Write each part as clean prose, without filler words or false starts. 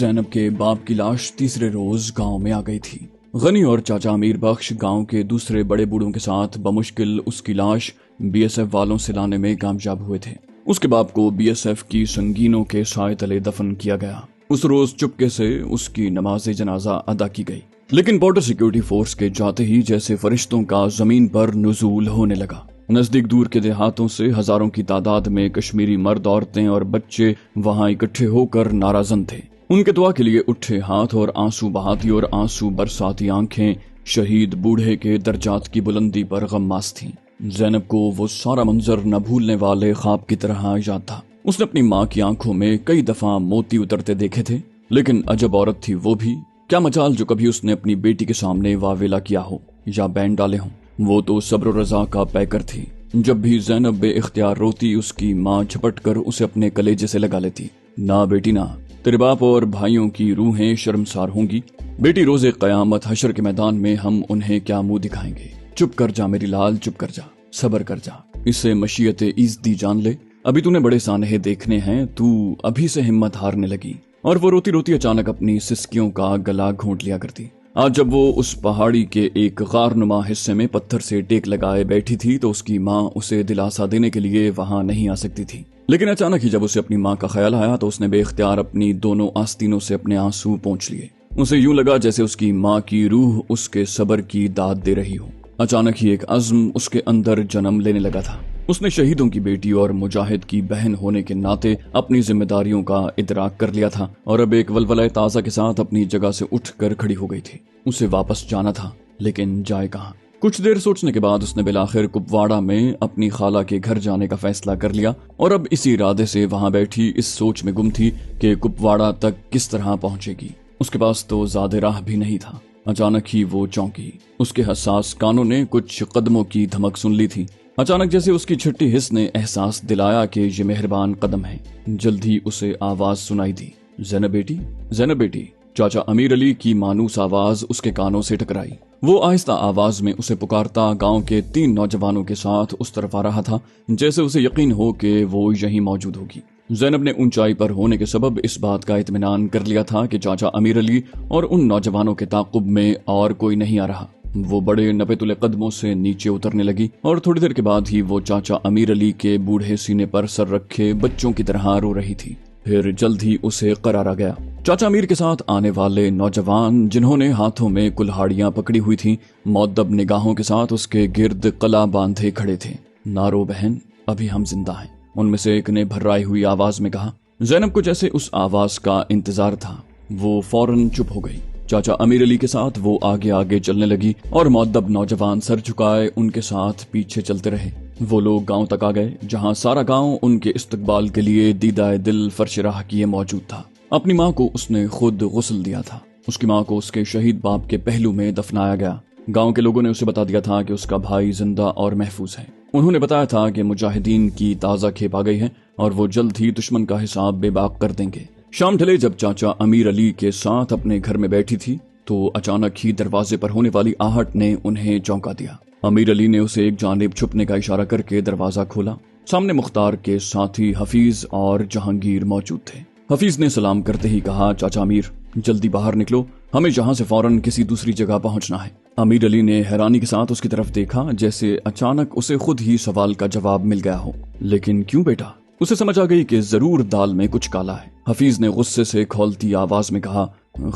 زینب کے باپ کی لاش تیسرے روز گاؤں میں آ گئی تھی۔ غنی اور چاچا امیر بخش گاؤں کے دوسرے بڑے بوڑھوں کے ساتھ بمشکل اس کی لاش بی ایس ایف والوں سے لانے میں کامیاب ہوئے تھے۔ اس کے باپ کو بی ایس ایف کی سنگینوں کے سائے تلے دفن کیا گیا۔ اس روز چپکے سے اس کی نماز جنازہ ادا کی گئی، لیکن بارڈر سیکیورٹی فورس کے جاتے ہی جیسے فرشتوں کا زمین پر نزول ہونے لگا۔ نزدیک دور کے دیہاتوں سے ہزاروں کی تعداد میں کشمیری مرد، عورتیں اور بچے وہاں اکٹھے ہو کر نعرہ تھے۔ ان کے دعا کے لیے اٹھے ہاتھ اور آنسو بہاتی اور آنسو برساتی آنکھیں شہید بوڑھے کے درجات کی بلندی پر غماس تھیں۔ زینب کو وہ سارا منظر نہ بھولنے والے خواب کی طرح یاد تھا۔ اس نے اپنی ماں کی آنکھوں میں کئی دفعہ موتی اترتے دیکھے تھے، لیکن عجب عورت تھی وہ بھی۔ کیا مجال جو کبھی اس نے اپنی بیٹی کے سامنے واویلا کیا ہو یا بین ڈالے ہوں۔ وہ تو صبر و رضا کا پیکر تھی۔ جب بھی زینب بے اختیار روتی، اس کی ماں جھپٹ کر اسے اپنے کلیجے سے لگا لیتی۔ نہ بیٹی نہ، تیرے باپ اور بھائیوں کی روحیں شرمسار ہوں گی۔ بیٹی روز قیامت حشر کے میدان میں ہم انہیں کیا منہ دکھائیں گے۔ چپ کر جا میری لال، چپ کر جا، صبر کر جا، اسے مشیت ایزدی جان لے۔ ابھی تو نے بڑے سانحے دیکھنے ہیں، تو ابھی سے ہمت ہارنے لگی۔ اور وہ روتی روتی اچانک اپنی سسکیوں کا گلا گھونٹ لیا کرتی۔ آج جب وہ اس پہاڑی کے ایک غار نما حصے میں پتھر سے ٹیک لگائے بیٹھی تھی تو اس کی ماں اسے دلاسا دینے کے لیے وہاں نہیں آ سکتی تھی، لیکن اچانک ہی جب اسے اپنی ماں کا خیال آیا تو اس نے بے اختیار اپنی دونوں آستینوں سے اپنے آنسو پونچھ لیے۔ اسے یوں لگا جیسے اس کی ماں کی روح اس کے صبر کی داد دے رہی ہو۔ اچانک ہی ایک عزم اس کے اندر جنم لینے لگا تھا۔ اس نے شہیدوں کی بیٹی اور مجاہد کی بہن ہونے کے ناطے اپنی ذمہ داریوں کا ادراک کر لیا تھا اور اب ایک ولولہ تازہ کے ساتھ اپنی جگہ سے اٹھ کر کھڑی ہو گئی تھی۔ اسے واپس جانا تھا، لیکن جائے کہاں؟ کچھ دیر سوچنے کے بعد اس نے بالآخر کپواڑہ میں اپنی خالہ کے گھر جانے کا فیصلہ کر لیا اور اب اسی ارادے سے وہاں بیٹھی اس سوچ میں گم تھی کہ کپواڑہ تک کس طرح پہنچے گی۔ اس کے پاس تو زیادہ راہ بھی نہیں تھا۔ اچانک ہی وہ چونکی۔ اس کے حساس کانوں نے کچھ قدموں کی دھمک سن لی تھی۔ اچانک جیسے اس کی چھٹی حس نے احساس دلایا کہ یہ مہربان قدم ہے۔ جلد ہی اسے آواز سنائی دی، زینب بیٹی، زینب بیٹی۔ چاچا امیر علی کی مانوس آواز اس کے کانوں سے ٹکرائی۔ وہ آہستہ آواز میں اسے پکارتا گاؤں کے 3 نوجوانوں کے ساتھ اس طرف آ رہا تھا جیسے اسے یقین ہو کہ وہ یہیں موجود ہوگی۔ زینب نے اونچائی پر ہونے کے سبب اس بات کا اطمینان کر لیا تھا کہ چاچا امیر علی اور ان نوجوانوں کے تعاقب میں اور کوئی نہیں آ رہا۔ وہ بڑے نپے تلے قدموں سے نیچے اترنے لگی اور تھوڑی دیر کے بعد ہی وہ چاچا امیر علی کے بوڑھے سینے پر سر رکھے بچوں کی طرح رو رہی تھی۔ پھر جلد ہی اسے قرار آ گیا۔ چاچا امیر کے ساتھ آنے والے نوجوان جنہوں نے ہاتھوں میں کلہاڑیاں پکڑی ہوئی تھیں، مؤدب نگاہوں کے ساتھ اس کے گرد قلعہ باندھے کھڑے تھے۔ نہ رو بہن، ابھی ہم زندہ ہیں، ان میں سے ایک نے بھرائی ہوئی آواز میں کہا۔ زینب کو جیسے اس آواز کا انتظار تھا، وہ فوراً چپ ہو گئی۔ چاچا امیر علی کے ساتھ وہ آگے آگے چلنے لگی اور مؤدب نوجوان سر جھکائے ان کے ساتھ پیچھے چلتے رہے۔ وہ لوگ گاؤں تک آ گئے جہاں سارا گاؤں ان کے استقبال کے لیے دیدہ دل فرش راہ کیے موجود تھا۔ اپنی ماں کو اس نے خود غسل دیا تھا۔ اس کی ماں کو اس کے شہید باپ کے پہلو میں دفنایا گیا۔ گاؤں کے لوگوں نے اسے بتا دیا تھا کہ اس کا بھائی زندہ اور محفوظ ہے۔ انہوں نے بتایا تھا کہ مجاہدین کی تازہ کھیپ آ گئی ہے اور وہ جلد ہی دشمن کا حساب بے باک کر دیں گے۔ شام ڈھلے جب چاچا امیر علی کے ساتھ اپنے گھر میں بیٹھی تھی تو اچانک ہی دروازے پر ہونے والی آہٹ نے انہیں چونکا دیا۔ امیر علی نے اسے ایک جانب چھپنے کا اشارہ کر کے دروازہ کھولا۔ سامنے مختار کے ساتھی حفیظ اور جہانگیر موجود تھے۔ حفیظ نے سلام کرتے ہی کہا، چاچا امیر، جلدی باہر نکلو، ہمیں یہاں سے فوراً کسی دوسری جگہ پہنچنا ہے۔ امیر علی نے حیرانی کے ساتھ اس کی طرف دیکھا جیسے اچانک اسے خود ہی سوال کا جواب مل گیا ہو۔ لیکن کیوں بیٹا؟ اسے سمجھ آ گئی کہ ضرور دال میں کچھ کالا ہے۔ حفیظ نے غصے سے کھولتی آواز میں کہا،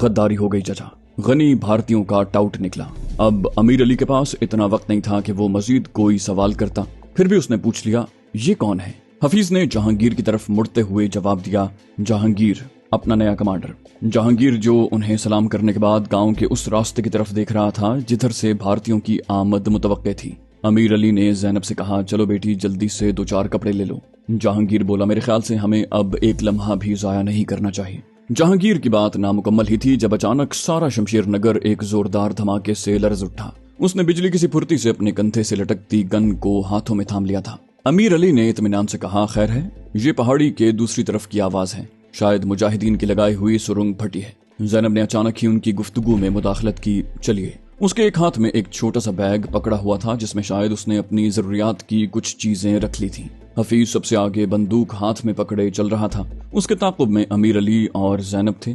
غداری ہو گئی چچا، غنی بھارتیوں کا ٹاؤٹ نکلا۔ اب امیر علی کے پاس اتنا وقت نہیں تھا کہ وہ مزید کوئی سوال کرتا، پھر بھی اس نے پوچھ لیا، یہ کون ہے؟ حفیظ نے جہانگیر کی طرف مڑتے ہوئے جواب دیا، جہانگیر، اپنا نیا کمانڈر۔ جہانگیر جو انہیں سلام کرنے کے بعد گاؤں کے اس راستے کی طرف دیکھ رہا تھا جدھر سے بھارتیوں کی آمد متوقع تھی۔ امیر علی نے زینب سے کہا، چلو بیٹی جلدی سے 2-4 کپڑے لے لو۔ جہانگیر بولا، میرے خیال سے ہمیں اب ایک لمحہ بھی ضائع نہیں کرنا چاہیے۔ جہانگیر کی بات نامکمل ہی تھی جب اچانک سارا شمشیر نگر ایک زوردار دھماکے سے لرز اٹھا۔ اس نے بجلی کی سی پھرتی سے اپنے کندھے سے لٹکتی گن کو ہاتھوں میں تھام لیا تھا۔ امیر علی نے اطمینان سے کہا، خیر ہے، یہ پہاڑی کے دوسری طرف کی آواز ہے، شاید مجاہدین کی لگائی ہوئی سرنگ پھٹی ہے۔ زینب نے اچانک ہی ان کی گفتگو میں مداخلت کی، چلیے۔ اس کے ایک ہاتھ میں ایک چھوٹا سا بیگ پکڑا ہوا تھا جس میں شاید اس نے اپنی ضروریات کی کچھ چیزیں رکھ لی تھیں۔ حفیظ سب سے آگے بندوق ہاتھ میں پکڑے چل رہا تھا۔ اس کے تعاقب میں امیر علی اور زینب تھے۔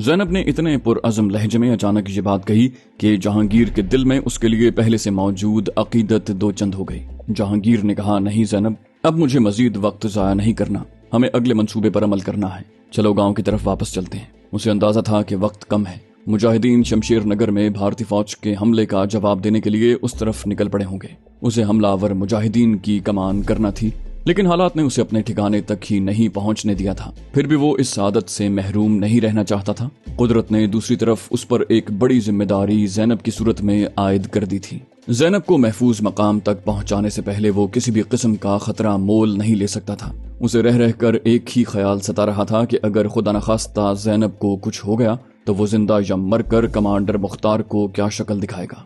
زینب نے اتنے پرعزم لہجے میں اچانک یہ بات کہی کہ جہانگیر کے دل میں اس کے لیے پہلے سے موجود عقیدت دو چند ہو گئی۔ جہانگیر نے کہا، نہیں زینب، اب مجھے مزید وقت ضائع نہیں کرنا، ہمیں اگلے منصوبے پر عمل کرنا ہے، چلو گاؤں کی طرف واپس چلتے ہیں۔ اسے اندازہ تھا کہ وقت کم ہے، مجاہدین شمشیر نگر میں بھارتی فوج کے حملے کا جواب دینے کے لیے اس طرف نکل پڑے ہوں گے۔ اسے حملہ آور مجاہدین کی کمان کرنا تھی، لیکن حالات نے اسے اپنے ٹھکانے تک ہی نہیں پہنچنے دیا تھا۔ پھر بھی وہ اس سعادت سے محروم نہیں رہنا چاہتا تھا۔ قدرت نے دوسری طرف اس پر ایک بڑی ذمہ داری زینب کی صورت میں عائد کر دی تھی۔ زینب کو محفوظ مقام تک پہنچانے سے پہلے وہ کسی بھی قسم کا خطرہ مول نہیں لے سکتا تھا۔ اسے رہ رہ کر ایک ہی خیال ستا رہا تھا کہ اگر خدا نخواستہ زینب کو کچھ ہو گیا تو وہ زندہ یا مر کر کمانڈر مختار کو کیا شکل دکھائے گا۔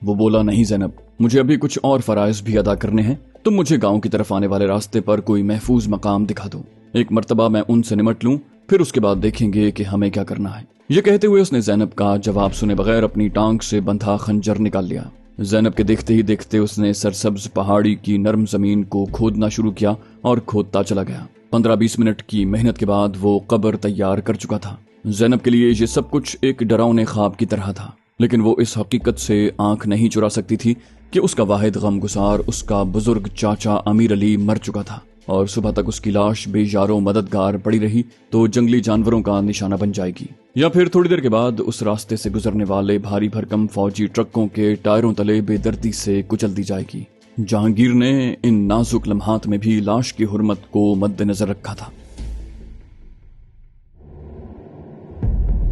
وہ بولا، نہیں زینب، مجھے ابھی کچھ اور فرائض بھی ادا کرنے ہیں، تم مجھے گاؤں کی طرف آنے والے راستے پر کوئی محفوظ مقام دکھا دو، ایک مرتبہ میں ان سے نمٹ لوں، پھر اس کے بعد دیکھیں گے کہ ہمیں کیا کرنا ہے۔ یہ کہتے ہوئے اس نے زینب کا جواب سنے بغیر اپنی ٹانگ سے بندھا خنجر نکال لیا۔ زینب کے دیکھتے ہی دیکھتے اس نے سرسبز پہاڑی کی نرم زمین کو کھودنا شروع کیا اور کھودتا چلا گیا۔ 15-20 منٹ کی محنت کے بعد وہ قبر تیار کر چکا تھا۔ زینب کے لیے یہ سب کچھ ایک ڈراؤنے خواب کی طرح تھا، لیکن وہ اس حقیقت سے آنکھ نہیں چرا سکتی تھی کہ اس کا واحد غم گسار اس کا بزرگ چاچا امیر علی مر چکا تھا، اور صبح تک اس کی لاش بے یارو مددگار پڑی رہی تو جنگلی جانوروں کا نشانہ بن جائے گی، یا پھر تھوڑی دیر کے بعد اس راستے سے گزرنے والے بھاری بھرکم فوجی ٹرکوں کے ٹائروں تلے بے دردی سے کچل دی جائے گی۔ جہانگیر نے ان نازک لمحات میں بھی لاش کی حرمت کو مد نظر رکھا تھا۔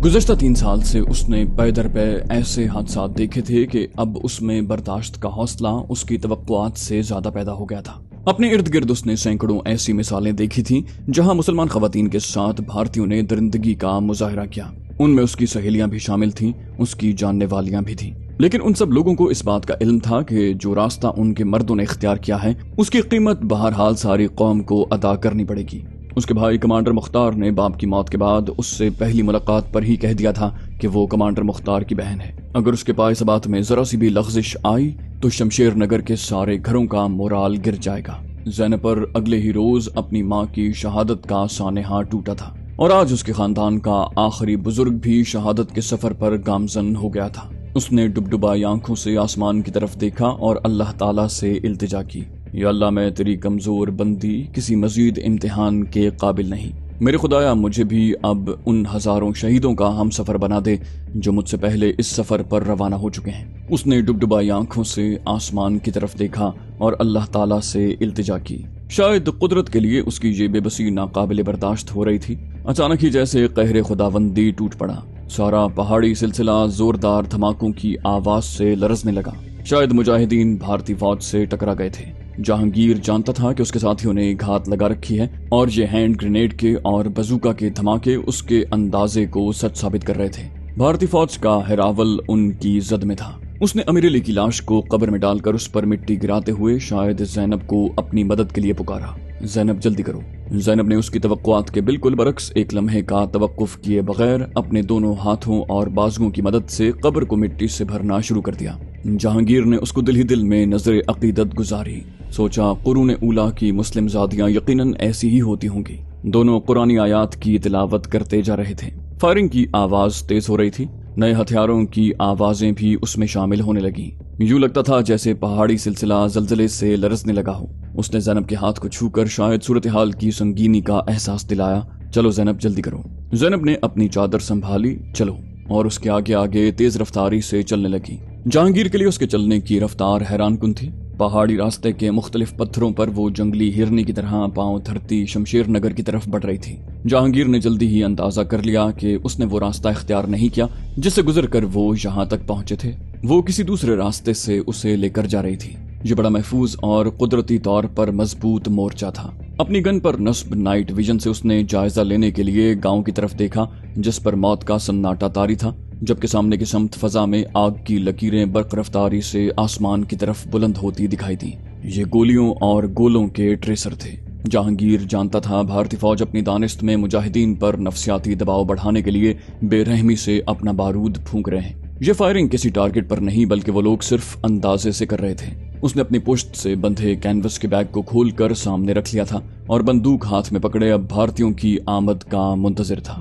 گزشتہ 3 سال سے اس نے پے در پے ایسے حادثات دیکھے تھے کہ اب اس میں برداشت کا حوصلہ اس کی توقعات سے زیادہ پیدا ہو گیا تھا۔ اپنے ارد گرد اس نے سینکڑوں ایسی مثالیں دیکھی تھیں جہاں مسلمان خواتین کے ساتھ بھارتیوں نے درندگی کا مظاہرہ کیا۔ ان میں اس کی سہیلیاں بھی شامل تھیں، اس کی جاننے والیاں بھی تھیں، لیکن ان سب لوگوں کو اس بات کا علم تھا کہ جو راستہ ان کے مردوں نے اختیار کیا ہے اس کی قیمت بہرحال ساری قوم کو ادا کرنی پڑے گی۔ اس کے بھائی کمانڈر مختار نے باپ کی موت کے بعد اس سے پہلی ملاقات پر ہی کہہ دیا تھا کہ وہ کمانڈر مختار کی بہن ہے۔ اگر اس کے پائے ثبات میں ذرا سی بھی لغزش آئی تو شمشیر نگر کے سارے گھروں کا مورال گر جائے گا۔ زینب پر اگلے ہی روز اپنی ماں کی شہادت کا سانحہ ٹوٹا تھا، اور آج اس کے خاندان کا آخری بزرگ بھی شہادت کے سفر پر گامزن ہو گیا تھا۔ اس نے ڈبڈبائی آنکھوں سے آسمان کی طرف دیکھا اور اللہ تعالیٰ سے التجا کی، یا اللہ، میں تیری کمزور بندی کسی مزید امتحان کے قابل نہیں، میرے خدایا مجھے بھی اب ان ہزاروں شہیدوں کا ہم سفر بنا دے جو مجھ سے پہلے اس سفر پر روانہ ہو چکے ہیں۔ اس نے ڈبڈبائی آنکھوں سے آسمان کی طرف دیکھا اور اللہ تعالیٰ سے التجا کی۔ شاید قدرت کے لیے اس کی یہ بے بسی ناقابل برداشت ہو رہی تھی۔ اچانک ہی جیسے قہر خداوندی ٹوٹ پڑا، سارا پہاڑی سلسلہ زوردار دھماکوں کی آواز سے لرزنے لگا۔ شاید مجاہدین بھارتی فوج سے ٹکرا گئے تھے۔ جہانگیر جانتا تھا کہ اس کے ساتھیوں نے گھات لگا رکھی ہے، اور یہ ہینڈ گرینیڈ کے اور بزوکا کے دھماکے اس کے اندازے کو سچ ثابت کر رہے تھے۔ بھارتی فوج کا ہراول ان کی زد میں تھا۔ اس نے امیر علی کی لاش کو قبر میں ڈال کر اس پر مٹی گراتے ہوئے شاید زینب کو اپنی مدد کے لیے پکارا، زینب جلدی کرو۔ زینب نے اس کی توقعات کے بالکل برعکس ایک لمحے کا توقف کیے بغیر اپنے دونوں ہاتھوں اور بازوؤں کی مدد سے قبر کو مٹی سے بھرنا شروع کر دیا۔ جہانگیر نے اس کو دل ہی دل میں نظر عقیدت گزاری، سوچا قرون اولیٰ کی مسلم زادیاں یقیناً ایسی ہی ہوتی ہوں گی۔ دونوں قرآنی آیات کی تلاوت کرتے جا رہے تھے۔ فائرنگ کی آواز تیز ہو رہی تھی، نئے ہتھیاروں کی آوازیں بھی اس میں شامل ہونے لگیں۔ یوں لگتا تھا جیسے پہاڑی سلسلہ زلزلے سے لرزنے لگا ہو۔ اس نے زینب کے ہاتھ کو چھو کر شاید صورتحال کی سنگینی کا احساس دلایا۔ چلو زینب جلدی کرو۔ زینب نے اپنی چادر سنبھالی، چلو، اور اس کے آگے آگے تیز رفتاری سے چلنے لگی۔ جہانگیر کے لیے اس کے چلنے کی رفتار حیران کن تھی۔ پہاڑی راستے کے مختلف پتھروں پر وہ جنگلی ہرنی کی طرح پاؤں دھرتی شمشیر نگر کی طرف بڑھ رہی تھی۔ جہانگیر نے جلدی ہی اندازہ کر لیا کہ اس نے وہ راستہ اختیار نہیں کیا جس سے گزر کر وہ یہاں تک پہنچے تھے۔ وہ کسی دوسرے راستے سے اسے لے کر جا رہی تھی۔ یہ بڑا محفوظ اور قدرتی طور پر مضبوط مورچہ تھا۔ اپنی گن پر نصب نائٹ ویژن سے اس نے جائزہ لینے کے لیے گاؤں کی طرف دیکھا جس پر موت کا سناٹا طاری تھا، جبکہ سامنے کی سمت فضا میں آگ کی لکیریں برق رفتاری سے آسمان کی طرف بلند ہوتی دکھائی دیں۔ یہ گولیوں اور گولوں کے ٹریسر تھے۔ جہانگیر جانتا تھا بھارتی فوج اپنی دانست میں مجاہدین پر نفسیاتی دباؤ بڑھانے کے لیے بے رحمی سے اپنا بارود پھونک رہے ہیں۔ یہ فائرنگ کسی ٹارگٹ پر نہیں بلکہ وہ لوگ صرف اندازے سے کر رہے تھے۔ اس نے اپنی پشت سے بندھے کینوس کے بیگ کو کھول کر سامنے رکھ لیا تھا اور بندوق ہاتھ میں پکڑے اب بھارتیوں کی آمد کا منتظر تھا۔